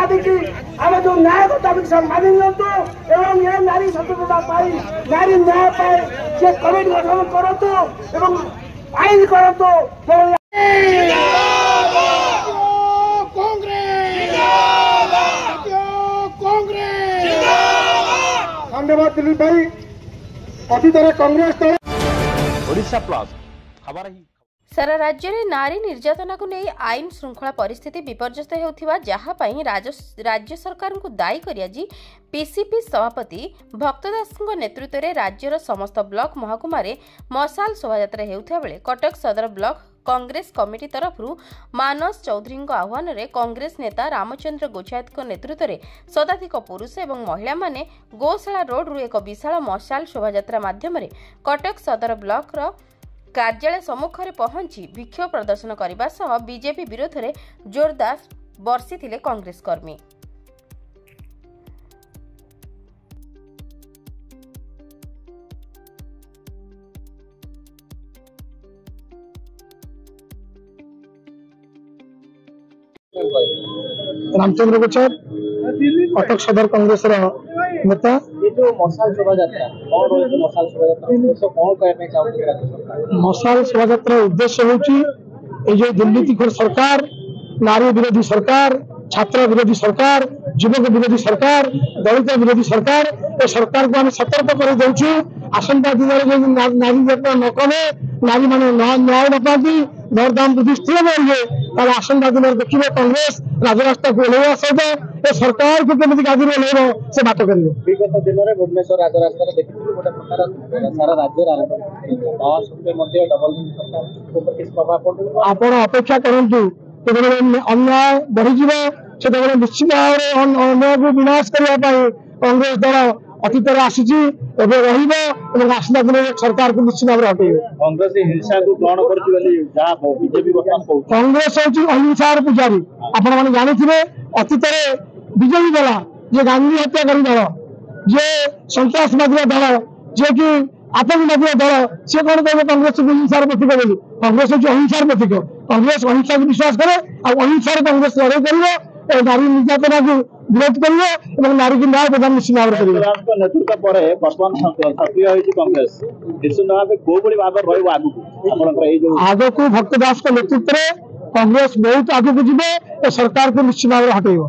दाबी की आम जो न्याय को दाबी मानि नियंतु एवं ये नारी सचेतनता पाई नारी न्याय पाए से कमिटी गठन करतु एवं आईन करतु। धन्यवाद दिलीप भाई। अतीत कांग्रेस ओडिशा प्लस खबर ही सारा राज्य में नारी निर्यातना को नहीं आईन श्रृंखला परिस्थिति विपर्यस्त होउथिबा जहा पई राज्य सरकार को दायी करिया जी पीसीपी सभापति भक्त दास नेतृत्व में राज्यर समस्त ब्लॉक महकुमा मशाल शोभायात्रा हेउथिबा बेले कटक सदर ब्लॉक कांग्रेस कमिटी तरफ मानस चौधरी आह्वान में कांग्रेस नेता रामचंद्र गोचायत नेतृत्व में शताधिक पुरुष और महिला माने गोशाला रोड रु एक विशाल मशाल शोभायात्रा माध्यम कटक सदर ब्लॉक कार्यालय सम्मुख में पहुंची विक्षोभ प्रदर्शन करने सह बीजेपी विरोध में जोरदार बर्षिथिले कांग्रेस कर्मी। रामचंद्र गोचर कटक सदर कांग्रेस नेता जो मशाल शोभायात्रा मशाल शोभायात्रा उद्देश्य हूँ दुर्नीतिखोर सरकार, नारी विरोधी सरकार, छात्र विरोधी सरकार, युवक विरोधी सरकार, दलित विरोधी सरकार ए सरकार को आम सतर्क कर देचु। आसंता दिन में नारी निर्यातना न कले नारी मैंने न्याय न पाती दरदाम वृद्धि स्थिर बढ़े आसंता दिन देखिए कांग्रेस राजरास्ता को ओह्लैवा सहित ए सरकार को केमी गादी में ओह्लैब से बात कर। विगत दिन में भुवनेश्वर राजरास्ता देखिए गोटे प्रकार सारा राज्य डबल प्रभाव पड़े आप अपेक्षा करूँ अन्याय बढ़ीज से निश्चित भाव में अन्याय को विनाश करने कांग्रेस दल अतीत आसीची आसला दिन सरकार को निश्चित भाव हटेब। कांग्रेस हिंसा को ग्रहण बीजेपी कांग्रेस हूँ अहिंसार पूजारी। आपण मैंने जानी अतीत बीजेपी दल जे गांधी हत्याकारी दल जे सन्तासवादी दल जे कि आतंकवादी दल सी कौन कहे कांग्रेस हिंसार प्रतीक बोली। कांग्रेस हूँ अहिंसार प्रतीक। कांग्रेस अहिंसा को विश्वास करे और अहिंसार कांग्रेस लड़ाई कर नारी निर्यातना को विरोध करेंगे नारी की न्याय प्रदान निश्चित भाव में नेतृत्व पर बर्तमान सक्रिय होती कांग्रेस निश्चित भाव को आग को भक्त दास नेतृत्व में कांग्रेस बहुत आगे को जी सरकार को निश्चित भाव हटेब।